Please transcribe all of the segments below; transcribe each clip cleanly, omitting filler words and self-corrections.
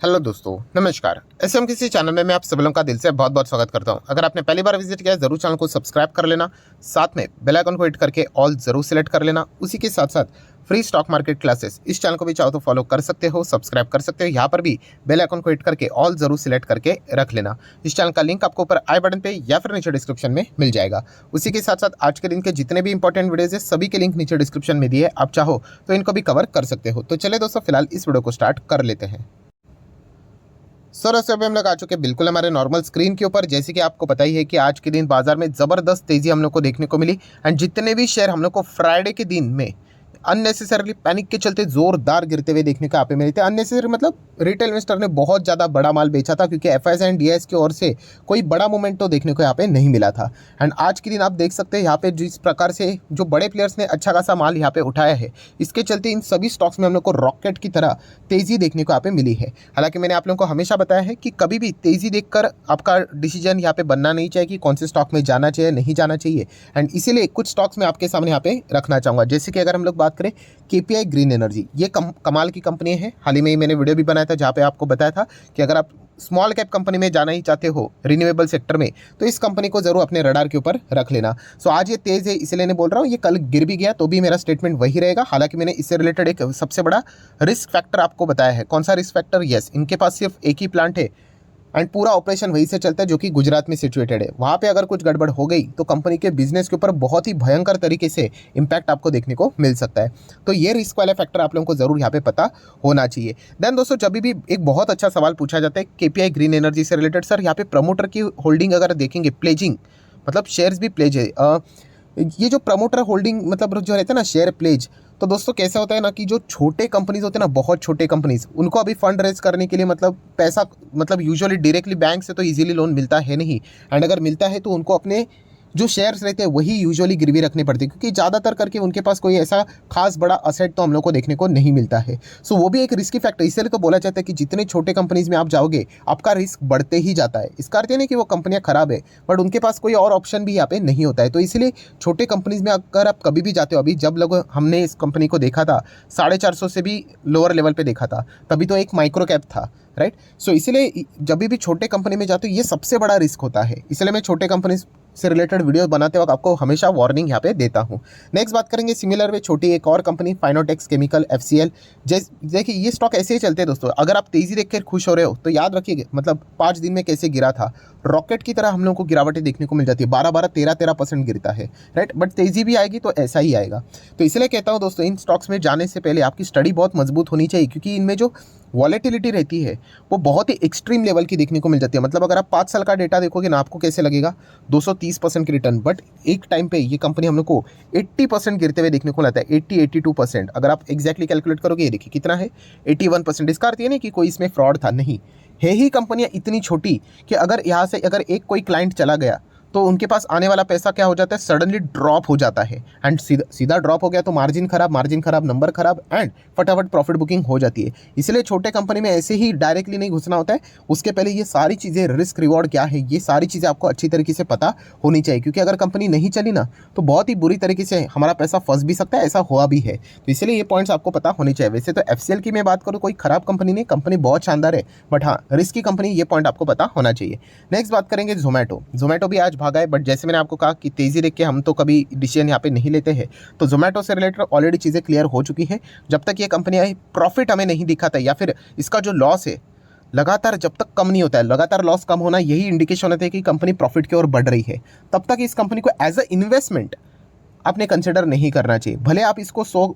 Hello दोस्तों, नमस्कार। SM किसी चैनल में मैं आप सभी लोगों का दिल से बहुत बहुत स्वागत करता हूं। अगर आपने पहली बार विजिट किया है जरूर चैनल को सब्सक्राइब कर लेना, साथ में बेल आइकन को हिट करके ऑल जरूर सेलेक्ट कर लेना। उसी के साथ साथ फ्री स्टॉक मार्केट क्लासेस इस चैनल को भी चाहो तो फॉलो कर सकते हो, सब्सक्राइब कर सकते हो। यहाँ पर भी बेल आइकन को हिट करके ऑल जरूर सिलेक्ट करके रख लेना। इस चैनल का लिंक आपको ऊपर आई बटन पे या फिर नीचे डिस्क्रिप्शन में मिल जाएगा। उसी के साथ साथ आज के दिन के जितने भी इंपॉर्टेंट वीडियोज है सभी के लिंक नीचे डिस्क्रिप्शन में दिए, आप चाहो तो इनको भी कवर कर सकते हो। तो चले दोस्तों, फिलहाल इस वीडियो को स्टार्ट कर लेते हैं। सर ऐसे अभी हम लोग आ चुके हैं बिल्कुल हमारे नॉर्मल स्क्रीन के ऊपर। जैसे कि आपको पता ही है कि आज के दिन बाजार में ज़बरदस्त तेज़ी हम लोग को देखने को मिली एंड जितने भी शेयर हम लोग को फ्राइडे के दिन में अननेसेसरली पैनिक के चलते जोरदार गिरते हुए देखने को यहाँ पे मिले थे। अननेसेसरी मतलब रिटेल इन्वेस्टर ने बहुत ज़्यादा बड़ा माल बेचा था, क्योंकि एफआईआई एंड डीआईएस की ओर से कोई बड़ा मूवमेंट तो देखने को यहाँ पे नहीं मिला था। एंड आज के दिन आप देख सकते हैं यहाँ पे जिस प्रकार से जो बड़े प्लेयर्स ने अच्छा खासा माल यहाँ पे उठाया है, इसके चलते इन सभी स्टॉक्स में हम लोग को रॉकेट की तरह तेज़ी देखने को यहाँ पे मिली है। हालांकि मैंने आप लोगों को हमेशा बताया है कि कभी भी तेज़ी देखकर आपका डिसीजन यहाँ पे बनना नहीं चाहिए कि कौन से स्टॉक में जाना चाहिए नहीं जाना चाहिए। एंड इसीलिए कुछ स्टॉक्स में आपके सामने यहाँ पे रखना चाहूँगा। जैसे कि अगर हम लोग बात करें केपीआई ग्रीन एनर्जी, ये कमाल की कंपनी है। हाल ही में मैंने वीडियो भी बनाया था जहाँ पे आपको बताया था कि अगर आप स्मॉल कैप कंपनी में जाना ही चाहते हो रिन्यूएबल सेक्टर में, तो इस कंपनी को जरूर अपने रडार के ऊपर रख लेना। सो आज ये तेज है इसलिए नहीं बोल रहा हूँ, ये कल गिर भी गया तो भी मेरा स्टेटमेंट वही रहेगा। हालांकि मैंने इससे रिलेटेड एक सबसे बड़ा रिस्क फैक्टर आपको बताया है। कौन सा रिस्क फैक्टर? यस, इनके पास सिर्फ एक ही प्लांट है एंड पूरा ऑपरेशन वहीं से चलता है जो कि गुजरात में सिचुएटेड है। वहाँ पे अगर कुछ गड़बड़ हो गई तो कंपनी के बिजनेस के ऊपर बहुत ही भयंकर तरीके से इंपैक्ट आपको देखने को मिल सकता है। तो ये रिस्क वाले फैक्टर आप लोगों को जरूर यहाँ पे पता होना चाहिए। देन दोस्तों, जब भी एक बहुत अच्छा सवाल पूछा जाता है केपीआई ग्रीन एनर्जी से रिलेटेड, सर यहाँ पे प्रमोटर की होल्डिंग अगर देखेंगे, प्लेजिंग मतलब शेयर्स भी प्लेज है। ये जो प्रमोटर होल्डिंग मतलब जो रहता है ना शेयर प्लेज, तो दोस्तों कैसा होता है ना कि जो छोटे कंपनीज होते हैं ना, बहुत छोटे कंपनीज, उनको अभी फंड रेज करने के लिए मतलब पैसा मतलब यूजुअली डायरेक्टली बैंक से तो इजीली लोन मिलता है नहीं। एंड अगर मिलता है तो उनको अपने जो शेयर्स रहते हैं वही यूजुअली गिरवी रखने पड़ते हैं, क्योंकि ज़्यादातर करके उनके पास कोई ऐसा खास बड़ा असेट तो हम लोग को देखने को नहीं मिलता है। सो वो भी एक रिस्की फैक्टर। इसलिए तो बोला जाता है कि जितने छोटे कंपनीज में आप जाओगे आपका रिस्क बढ़ते ही जाता है। इसका अर्थ नहीं कि वो कंपनियां खराब है, बट उनके पास कोई और ऑप्शन भी यहाँ पे नहीं होता है। तो इसलिए छोटे कंपनीज में अगर आप कभी भी जाते हो, अभी जब लोग हमने इस कंपनी को देखा था 450 से भी लोअर लेवल पे देखा था, तभी तो एक माइक्रो कैप था, राइट। सो इसलिए जब भी छोटे कंपनी में जाते हो ये सबसे बड़ा रिस्क होता है। इसलिए मैं छोटे कंपनी से रिलेटेड वीडियो बनाते वक्त आपको हमेशा वार्निंग यहाँ पे देता हूँ। नेक्स्ट बात करेंगे सिमिलर वे छोटी एक और कंपनी फाइनोटेक्स केमिकल एफसीएल। देखिए ये स्टॉक ऐसे ही चलते हैं दोस्तों। अगर आप तेजी देखकर खुश हो रहे हो तो याद रखिए मतलब 5 दिन में कैसे गिरा था, रॉकेट की तरह हम लोगों को गिरावटें देखने को मिल जाती है। 12-12, 13-13% गिरता है, राइट। बट तेजी भी आएगी तो ऐसा ही आएगा। तो इसलिए कहता हूँ दोस्तों, इन स्टॉक्स में जाने से पहले आपकी स्टडी बहुत मजबूत होनी चाहिए, क्योंकि इनमें जो वॉलेटिलिटी रहती है वो बहुत ही एक्सट्रीम लेवल की देखने को मिल जाती है। मतलब अगर आप 5 साल का डेटा देखोगे ना, आपको कैसे लगेगा 230% की रिटर्न, बट एक टाइम पे ये कंपनी हम लोग को 80% गिरते हुए देखने को मिलता है। 80-82%। अगर आप एग्जैक्टली कैलकुलेट करोगे, ये देखिए कितना है, 81%। इसका अर्थ ये नहीं कि कोई इसमें फ्रॉड था, नहीं है। ही कंपनियां इतनी छोटी कि अगर यहाँ से अगर एक कोई क्लाइंट चला गया तो उनके पास आने वाला पैसा क्या हो जाता है, सडनली ड्रॉप हो जाता है। एंड सीधा ड्रॉप हो गया तो मार्जिन खराब, नंबर खराब एंड फटाफट प्रॉफिट बुकिंग हो जाती है। इसलिए छोटे कंपनी में ऐसे ही डायरेक्टली नहीं घुसना होता है। उसके पहले ये सारी चीज़ें, रिस्क रिवॉर्ड क्या है, ये सारी चीज़ें आपको अच्छी तरीके से पता होनी चाहिए, क्योंकि अगर कंपनी नहीं चली ना तो बहुत ही बुरी तरीके से हमारा पैसा फंस भी सकता है। ऐसा हुआ भी है, तो इसलिए ये पॉइंट्स आपको पता होने चाहिए। वैसे तो एफसीएल की मैं बात करूँ, कोई खराब कंपनी नहीं, कंपनी बहुत शानदार है, बट हाँ रिस्की कंपनी, ये पॉइंट आपको पता होना चाहिए। नेक्स्ट बात करेंगे जोमेटो भी आज भागा है, बट जैसे मैंने आपको कहा कि तेजी देख के हम तो कभी डिसीजन यहाँ पे नहीं लेते हैं। तो जोमेटो से रिलेटेड ऑलरेडी चीज़ें क्लियर हो चुकी है। जब तक ये कंपनी आई प्रॉफिट हमें नहीं दिखाता, या फिर इसका जो लॉस है लगातार जब तक कम नहीं होता है, लगातार लॉस कम होना यही इंडिकेशन होता है कि कंपनी प्रॉफिट की ओर बढ़ रही है, तब तक इस कंपनी को एज अ इन्वेस्टमेंट आपने कंसिडर नहीं करना चाहिए। भले आप इसको 100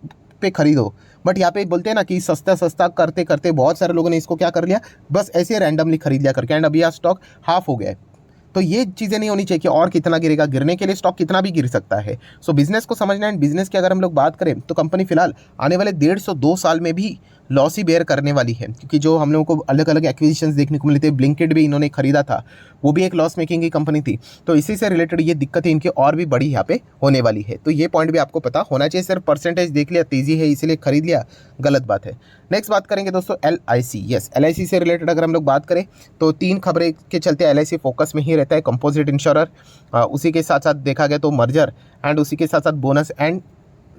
पे खरीदो, बट यहाँ पे बोलते हैं ना कि सस्ता सस्ता करते करते बहुत सारे लोगों ने इसको क्या कर लिया, बस ऐसे रैंडमली खरीद लिया करके, एंड अभी यह स्टॉक हाफ हो गया है। तो ये चीज़ें नहीं होनी चाहिए कि और कितना गिरेगा, गिरने के लिए स्टॉक कितना भी गिर सकता है। सो बिजनेस को समझना है। बिजनेस की अगर हम लोग बात करें तो कंपनी फिलहाल आने वाले 150-2 साल में भी लॉस ही बेयर करने वाली है, क्योंकि जो हम लोगों को अलग अलग एक्विजिशंस देखने को मिले थे, ब्लिंकिट भी इन्होंने खरीदा था, वो भी एक लॉस मेकिंग की कंपनी थी। तो इसी से रिलेटेड ये दिक्कतें इनकी और भी बड़ी यहाँ पे होने वाली है। तो ये पॉइंट भी आपको पता होना चाहिए। सिर्फ परसेंटेज देख लिया, तेजी है इसलिए खरीद लिया, गलत बात है। नेक्स्ट बात करेंगे दोस्तों एलआईसी। यस, एलआईसी से रिलेटेड अगर हम लोग बात करें तो 3 खबरें के चलते एलआईसी फोकस में ही रहता है। कंपोजिट इंश्योरर, उसी के साथ साथ देखा गया तो मर्जर, एंड उसी के साथ साथ बोनस एंड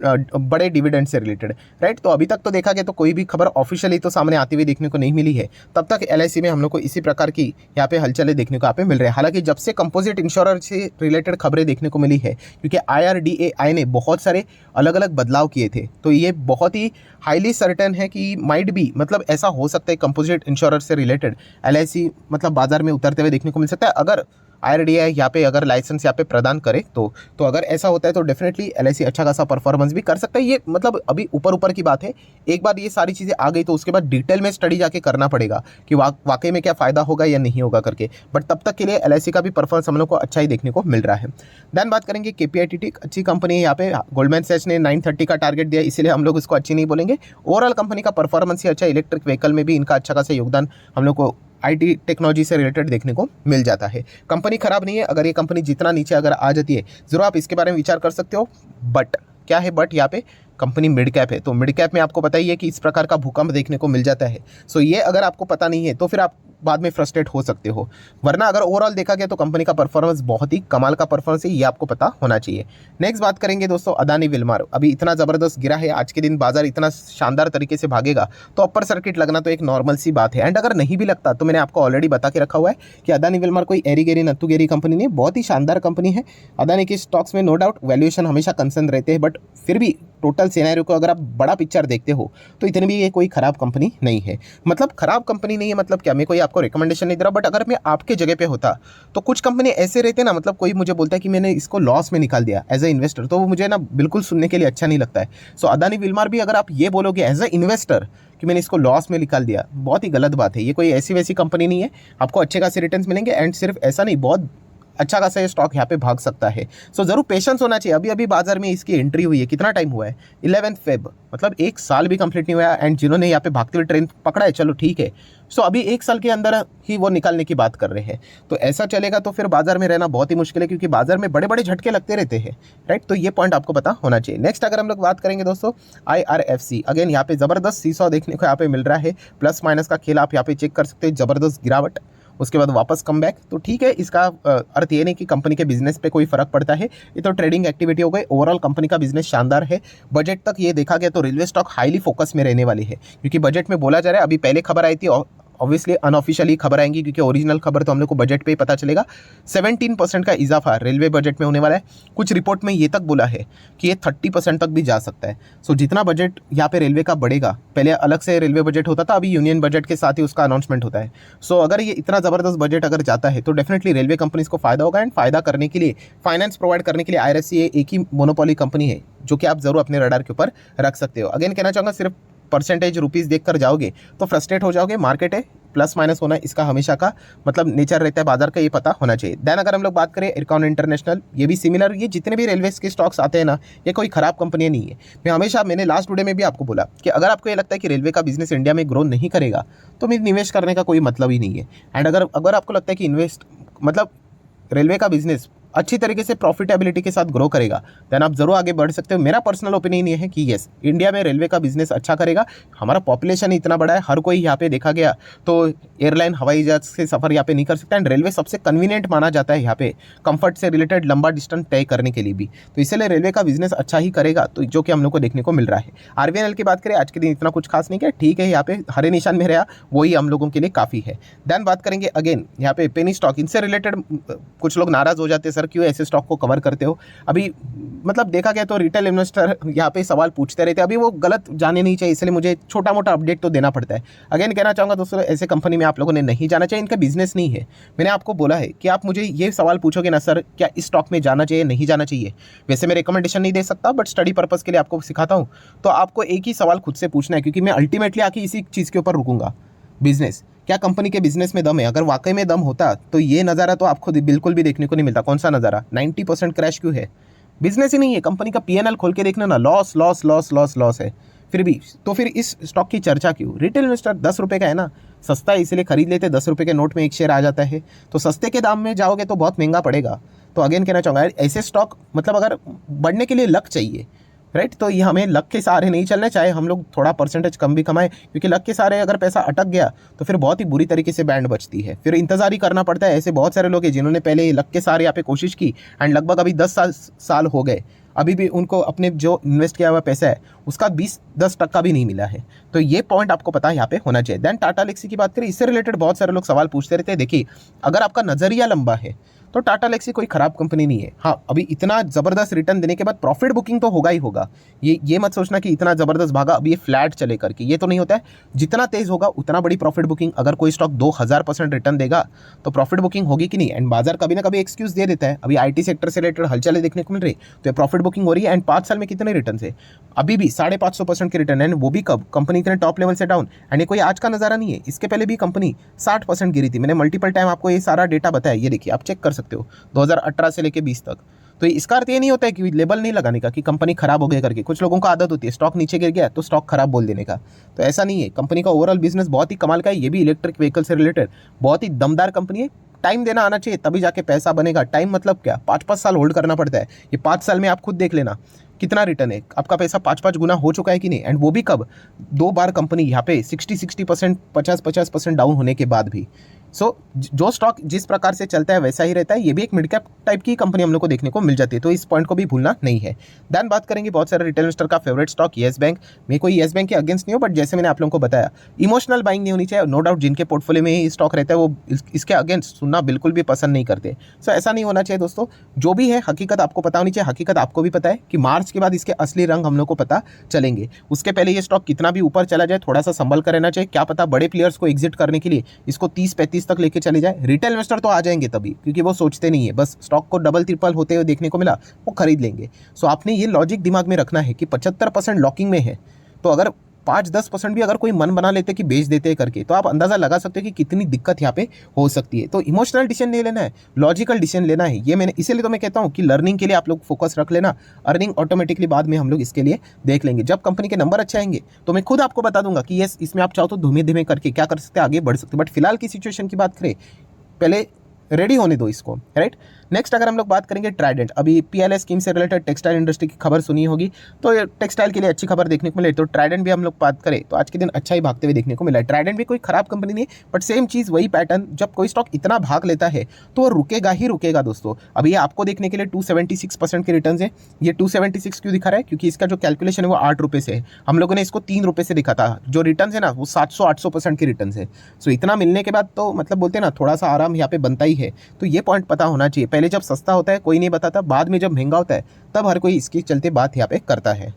बड़े डिविडेंड से रिलेटेड, राइट। तो अभी तक तो देखा गया तो कोई भी खबर ऑफिशियली तो सामने आती हुई देखने को नहीं मिली है, तब तक एलआईसी में हम लोग को इसी प्रकार की यहाँ पे हलचलें देखने को यहाँ पे मिल रही है। हालांकि जब से कंपोजिट इंश्योरर से रिलेटेड खबरें देखने को मिली है, क्योंकि IRDAI ने बहुत सारे अलग अलग बदलाव किए थे, तो ये बहुत ही हाईली सर्टेन है कि माइट बी, मतलब ऐसा हो सकता है कंपोजिट इंश्योरर से रिलेटेड एलआईसी मतलब बाजार में उतरते हुए देखने को मिल सकता है, अगर IRDAI यहाँ पे अगर लाइसेंस यहाँ पे प्रदान करे तो अगर ऐसा होता है तो डेफिनेटली एलआईसी अच्छा खासा परफॉर्मेंस भी कर सकता है। ये मतलब अभी ऊपर ऊपर की बात है, एक बार ये सारी चीज़ें आ गई तो उसके बाद डिटेल में स्टडी जाके करना पड़ेगा कि वाकई में क्या फ़ायदा होगा या नहीं होगा करके, बट तब तक के लिए एलआईसी का भी परफॉर्मेंस हम लोग को अच्छा ही देखने को मिल रहा है। देन बात करेंगे KPIT, अच्छी कंपनी है। यहाँ पे गोल्डमैन सैच ने 930 का टारगेट दिया, इसीलिए हम लोग इसको अच्छी नहीं बोलेंगे। ओवरऑल कंपनी का परफॉर्मेंस ही अच्छा, इलेक्ट्रिक व्हीकल में भी इनका अच्छा खासा योगदान हम लोग को IT टेक्नोलॉजी से रिलेटेड देखने को मिल जाता है। कंपनी खराब नहीं है, अगर ये कंपनी जितना नीचे अगर आ जाती है ज़रूर आप इसके बारे में विचार कर सकते हो, बट क्या है बट, यहाँ पे कंपनी मिड कैप है, तो मिड कैप में आपको पता ही है कि इस प्रकार का भूकंप देखने को मिल जाता है। सो ये अगर आपको पता नहीं है तो फिर आप बाद में फ्रस्ट्रेट हो सकते हो, वरना अगर ओवरऑल देखा गया तो कंपनी का परफॉर्मेंस बहुत ही कमाल का परफॉर्मेंस है, ये आपको पता होना चाहिए। नेक्स्ट बात करेंगे दोस्तों अदानी विल्मार, अभी इतना ज़बरदस्त गिरा है, आज के दिन बाजार इतना शानदार तरीके से भागेगा तो अपर सर्किट लगना तो एक नॉर्मल सी बात है। एंड अगर नहीं भी लगता तो मैंने आपको ऑलरेडी बता के रखा हुआ है कि अदानी विल्मार कोई एरी गेरी नत्थु गेरी कंपनी नहीं, बहुत ही शानदार कंपनी है। अदानी की स्टॉक्स में नो डाउट वैल्यूएशन हमेशा कंसर्न रहते हैं, बट फिर भी टोटल सिनेरियो को अगर आप बड़ा पिक्चर देखते हो तो इतनी भी ये कोई खराब कंपनी नहीं है। मतलब खराब कंपनी नहीं है मतलब क्या, मैं कोई आपको रिकमेंडेशन नहीं दे रहा, बट अगर मैं आपके जगह पे होता तो कुछ कंपनी ऐसे रहते ना, मतलब कोई मुझे बोलता है कि मैंने इसको लॉस में निकाल दिया एज ए इन्वेस्टर, तो वो मुझे ना बिल्कुल सुनने के लिए अच्छा नहीं लगता है। सो अदानी विल्मार भी अगर आप ये बोलोगे एज ए इन्वेस्टर कि मैंने इसको लॉस में निकाल दिया, बहुत ही गलत बात है। ये कोई ऐसी वैसी कंपनी नहीं है, आपको अच्छे खासे रिटर्न्स मिलेंगे, एंड सिर्फ ऐसा नहीं, बहुत अच्छा खासा ये स्टॉक यहाँ पे भाग सकता है। सो ज़रूर पेशेंस होना चाहिए। अभी अभी बाजार में इसकी एंट्री हुई है, कितना टाइम हुआ है, 11 फेब, मतलब 1 साल भी कंप्लीट नहीं हुआ। एंड जिन्होंने यहाँ पे भागते हुए ट्रेन पकड़ा है, चलो ठीक है, सो अभी 1 साल के अंदर ही वो निकालने की बात कर रहे हैं, तो ऐसा चलेगा तो फिर बाजार में रहना बहुत ही मुश्किल है, क्योंकि बाजार में बड़े बड़े झटके लगते रहते हैं, राइट। तो ये पॉइंट आपको पता होना चाहिए। नेक्स्ट अगर हम लोग बात करेंगे दोस्तों IRFC, अगेन यहाँ पे ज़बरदस्त सीसॉ देखने को यहाँ पे मिल रहा है, प्लस माइनस का खेल आप यहाँ पे चेक कर सकते हैं, ज़बरदस्त गिरावट, उसके बाद वापस कम बैक, तो ठीक है। इसका अर्थ ये नहीं कि कंपनी के बिजनेस पे कोई फर्क पड़ता है, ये तो ट्रेडिंग एक्टिविटी हो गई। ओवरऑल कंपनी का बिजनेस शानदार है। बजट तक ये देखा गया तो रेलवे स्टॉक हाईली फोकस में रहने वाली है, क्योंकि बजट में बोला जा रहा है, अभी पहले खबर आई थी, ऑब्वियसली अनऑफिशियली खबर आएंगी, क्योंकि ओरिजिनल खबर तो हम लोग को बजट पे ही पता चलेगा। 17% का इजाफा रेलवे बजट में होने वाला है। कुछ रिपोर्ट में ये तक बोला है कि ये 30% तक भी जा सकता है। सो जितना बजट यहाँ पे रेलवे का बढ़ेगा, पहले अलग से रेलवे बजट होता था, अभी यूनियन बजट के साथ ही उसका अनाउंसमेंट होता है। सो अगर ये इतना ज़बरदस्त बजट अगर जाता है तो डेफिनेटली रेलवे कंपनीज को फायदा होगा, एंड फायदा करने के लिए, फाइनेंस प्रोवाइड करने के लिए IRFC एक ही मोनोपोली कंपनी है, जो कि आप जरूर अपने रडार के ऊपर रख सकते हो। अगेन कहना चाहूँगा, सिर्फ परसेंटेज रुपीज़ देखकर जाओगे तो फ्रस्ट्रेट हो जाओगे। मार्केट है, प्लस माइनस होना इसका हमेशा का मतलब नेचर रहता है बाजार का, ये पता होना चाहिए। देन अगर हम लोग बात करें इरकॉन इंटरनेशनल, ये भी सिमिलर, ये जितने भी रेलवे के स्टॉक्स आते हैं ना, ये कोई खराब कंपनी नहीं है। मैंने लास्ट वीडियो में भी आपको बोला कि अगर आपको ये लगता है कि रेलवे का बिजनेस इंडिया में ग्रो नहीं करेगा तो मैं निवेश करने का कोई मतलब ही नहीं है। एंड अगर आपको लगता है कि रेलवे का बिजनेस अच्छी तरीके से प्रॉफिटेबिलिटी के साथ ग्रो करेगा, देन आप जरूर आगे बढ़ सकते हो। मेरा पर्सनल ओपिनियन ये है कि यस, इंडिया में रेलवे का बिजनेस अच्छा करेगा। हमारा पॉपुलेशन इतना बड़ा है, हर कोई यहाँ पे देखा गया तो एयरलाइन हवाई जहाज से सफ़र यहाँ पे नहीं कर सकता, एंड रेलवे सबसे कन्वीनियंट माना जाता है यहाँ पे कंफर्ट से रिलेटेड लंबा डिस्टेंस तय करने के लिए भी, तो इसलिए रेलवे का बिजनेस अच्छा ही करेगा, तो जो कि हम लोग को देखने को मिल रहा है। RVNL की बात करें, आज के दिन इतना कुछ खास नहीं किया, ठीक है, यहाँ पे हरे निशान में रहा, वही हम लोगों के लिए काफ़ी है। देन बात करेंगे अगेन यहाँ पे पेनी स्टॉक, इनसे रिलेटेड कुछ लोग नाराज़ हो जाते हैं, सर क्यों ऐसे स्टॉक को कवर करते हो। अभी मतलब देखा गया तो रिटेल इन्वेस्टर यहाँ पे सवाल पूछते रहते हैं, अभी वो गलत जाने नहीं चाहिए, इसलिए मुझे छोटा मोटा अपडेट तो देना पड़ता है। अगेन कहना चाहूँगा दोस्तों, ऐसे कंपनी में आप लोगों ने नहीं जाना चाहिए, इनका बिजनेस नहीं है। मैंने आपको बोला है कि आप मुझे ये सवाल पूछोगे ना, सर क्या इस स्टॉक में जाना चाहिए नहीं जाना चाहिए, वैसे मैं रिकमेंडेशन नहीं दे सकता, बट स्टडी पर्पज़ के लिए आपको सिखाता हूँ, तो आपको एक ही सवाल खुद से पूछना है, क्योंकि मैं अल्टीमेटली आके इसी चीज़ के ऊपर रुकूंगा। बिजनेस, क्या कंपनी के बिजनेस में दम है? अगर वाकई में दम होता तो ये नज़ारा तो आपको बिल्कुल भी देखने को नहीं मिलता। कौन सा नज़ारा? 90% क्रैश क्यों है? बिजनेस ही नहीं है। कंपनी का PNL खोल के देखना ना, loss loss loss loss loss है। फिर भी तो फिर इस स्टॉक की चर्चा क्यों? रिटेल इन्वेस्टर 10 रुपये का है ना, सस्ता है इसलिए खरीद लेते, 10 रुपये के नोट में एक शेयर आ जाता है, तो सस्ते के दाम में जाओगे तो बहुत महंगा पड़ेगा। तो अगेन कहना चाहूँगा, ऐसे स्टॉक मतलब अगर बढ़ने के लिए लक चाहिए, राइट, तो ये हमें लक के सहारे नहीं चलना, चाहे हम लोग थोड़ा परसेंटेज कम भी कमाएं, क्योंकि लक के सहारे अगर पैसा अटक गया तो फिर बहुत ही बुरी तरीके से बैंड बचती है, फिर इंतजार ही करना पड़ता है। ऐसे बहुत सारे लोग हैं जिन्होंने पहले लक के सहारे यहाँ पे कोशिश की, एंड लगभग अभी 10 साल हो गए, अभी भी उनको अपने जो इन्वेस्ट किया हुआ पैसा है उसका 20-10% भी नहीं मिला है। तो ये पॉइंट आपको पता है यहाँ पे होना चाहिए। देन टाटा लेक्सी की बात करें, इससे रिलेटेड बहुत सारे लोग सवाल पूछते रहते हैं। देखिए, अगर आपका नज़रिया लंबा है तो टाटा लेक्सी कोई खराब कंपनी नहीं है। हाँ, अभी इतना ज़बरदस्त रिटर्न देने के बाद प्रॉफिट बुकिंग तो होगा ही होगा। ये मत सोचना कि इतना ज़बरदस्त भागा अभी ये फ्लैट चले करके, ये तो नहीं होता है। जितना तेज़ होगा उतना बड़ी प्रॉफिट बुकिंग। अगर कोई स्टॉक 2000% रिटर्न देगा तो प्रॉफिट बुकिंग होगी कि नहीं। एंड बाजार कभी ना कभी एक्सक्यूज़ दे देता है। अभी IT सेक्टर से रिलेटेड हलचलें देखने को मिल रही, तो ये प्रॉफिट बुकिंग हो रही है। एंड 5 साल में कितने रिटर्न है? अभी भी 550% के रिटर्न है, वो भी कब? कंपनी इतने टॉप लेवल से डाउन। एंड ये कोई आज का नज़ारा नहीं है, इसके पहले भी कंपनी 60% गिरी थी। मैंने मल्टीपल टाइम आपको ये सारा डेटा बताया, ये देखिए आप चेक कर सकते हो 2018 से लेके 20 तक। तो इसका अर्थ ये नहीं होता है कि लेबल नहीं लगाने का कि कंपनी खराब हो गई करके। कुछ लोगों को आदत होती है स्टॉक नीचे गिर गया तो स्टॉक खराब बोल देने का, तो ऐसा नहीं है। कंपनी का ओवरऑल बिजनेस बहुत ही कमाल का है, ये भी इलेक्ट्रिक व्हीकल से रिलेटेड बहुत ही दमदार कंपनी है। टाइम देना आना चाहिए तभी जाके पैसा बनेगा। टाइम मतलब क्या? 5-5 साल होल्ड करना पड़ता है। ये 5 साल में आप खुद देख लेना कितना रिटर्न है, आपका पैसा 5-5 गुना हो चुका है कि नहीं। एंड वो भी कब? 2 बार कंपनी यहाँ पे 60% 50% डाउन होने के बाद भी। जो स्टॉक जिस प्रकार से चलता है वैसा ही रहता है। ये भी एक मिड कैप टाइप की कंपनी हम लोग को देखने को मिल जाती है, तो इस पॉइंट को भी भूलना नहीं है। देन बात करेंगे बहुत सारे रिटेल इन्वेस्टर का फेवरेट स्टॉक येस बैंक। मैं कोई येस बैंक के अगेंस्ट नहीं हूँ, बट जैसे मैंने आप लोगों को बताया इमोशनल बाइंग नहीं होनी चाहिए। नो डाउट जिनके पोर्टफोलियो में ही स्टॉक रहता है वो इसके अगेंस्ट सुनना बिल्कुल भी पसंद नहीं करते। सो ऐसा नहीं होना चाहिए दोस्तों। जो भी है हकीकत आपको पता होनी चाहिए। हकीकत आपको भी पता है कि मार्च के बाद इसके असली रंग हम लोग को पता चलेंगे। उसके पहले ये स्टॉक कितना भी ऊपर चला जाए थोड़ा सा संभल कर रहना चाहिए। क्या पता बड़े प्लेयर्स को एग्जिट करने के लिए इसको 30-35 तक लेके चले जाए। रिटेल इन्वेस्टर तो आ जाएंगे तभी, क्योंकि वो सोचते नहीं है, बस स्टॉक को डबल ट्रिपल होते हुए देखने को मिला वो खरीद लेंगे। सो आपने ये लॉजिक दिमाग में रखना है कि 75% लॉकिंग में है, तो अगर 5-10% भी अगर कोई मन बना लेते कि बेच देते करके, तो आप अंदाजा लगा सकते हो कि कितनी दिक्कत यहाँ पे हो सकती है। तो इमोशनल डिसीजन नहीं लेना है, लॉजिकल डिसीजन लेना है। ये मैंने इसीलिए तो मैं कहता हूँ कि लर्निंग के लिए आप लोग फोकस रख लेना, अर्निंग ऑटोमेटिकली बाद में हम लोग इसके लिए देख लेंगे। जब कंपनी के नंबर अच्छे आएंगे तो मैं खुद आपको बता दूंगा कि यस इसमें आप चाहो तो धीमे धीमे करके क्या कर सकते हैं, आगे बढ़ सकते हैं। बट फिलहाल की सिचुएशन की बात करें, पहले रेडी होने दो इसको, राइट। नेक्स्ट अगर हम लोग बात करेंगे ट्राइडेंट, अभी PLI स्कीम से रिलेटेड टेक्सटाइल इंडस्ट्री की खबर सुनी होगी, तो ये टेक्सटाइल के लिए अच्छी खबर देखने को मिले। तो ट्राइडेंट भी हम लोग बात करें तो आज के दिन अच्छा ही भागते हुए देखने को मिला है। ट्राइडेंट भी कोई खराब कंपनी नहीं, बट सेम चीज़ वही पैटर्न, जब कोई स्टॉक इतना भाग लेता है तो वो रुकेगा ही रुकेगा दोस्तों। अभी ये आपको देखने के लिए 276% के रिटर्न है। ये 276 क्यों दिखा रहा है? क्योंकि इसका जो कैलकुलेशन है वो 8 रुपये से है। हम लोगों ने इसको 3 रुपये से दिखा था। जो रिटर्न है ना वो 700-800% के रिटर्न है। सो इतना मिलने के बाद तो मतलब बोलते हैं ना थोड़ा सा आराम यहाँ पे बनता ही है। तो ये पॉइंट पता होना चाहिए। पहले जब सस्ता होता है कोई नहीं बताता, बाद में जब महंगा होता है तब हर कोई इसके चलते बात यहाँ पे करता है।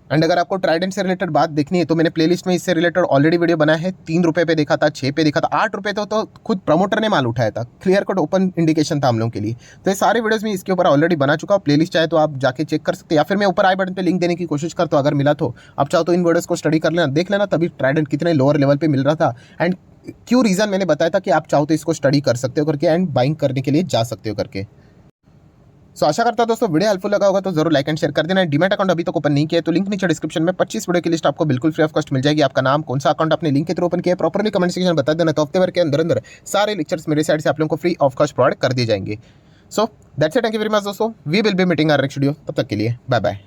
एंड अगर आपको ट्राइडेंट से रिलेटेड बात देखनी है तो मैंने प्लेलिस्ट में इससे रिलेटेड ऑलरेडी वीडियो बनाया है। 3 रुपये पे देखा था, 6 पे देखा था, 8 रुपये तो खुद प्रमोटर ने माल उठाया था। क्लियर कट ओपन इंडिकेशन था हम लोगों के लिए। तो ये सारे वीडियोस में इसके ऊपर ऑलरेडी बना चुका हूँ। प्लेलिस्ट चाहे तो आप जाके चेक कर सकते हैं, या फिर मैं ऊपर आई बटन पे लिंक देने की कोशिश करता हूँ। अगर मिला तो आप चाहो तो इन वीडियोस को स्टडी कर लेना, देख लेना तभी ट्राइडेंट कितने लोअर लेवल पे मिल रहा था एंड क्यों रीज़न मैंने बताया था कि आप चाहो तो इसको स्टडी कर सकते हो करके एंड बाइंग करने के लिए जा सकते हो करके। सो आशा करता हूं दोस्तों वीडियो हेल्पफुल लगा होगा तो जरूर लाइक एंड शेयर कर देना। डीमैट अकाउंट अभी तक ओपन नहीं किया तो लिंक नीचे डिस्क्रिप्शन में 25 वीडियो की लिस्ट आपको बिल्कुल फ्री ऑफ कॉस्ट मिल जाएगी। आपका नाम, कौन सा अकाउंट अपने लिंक के थ्रू ओपन किया है प्रॉपर्ली कमेंट सेक्शन में बता देना, तो हफ्ते भर के अंदर अंदर सारे लेक्चर्स मेरे साइड से आप लोगों को फ्री ऑफ कॉस्ट प्रोवाइड कर दिए जाएंगे। So that's it, thank you very much दोस्तों। We will be meeting our next video, तब तक के लिए बाय बाय।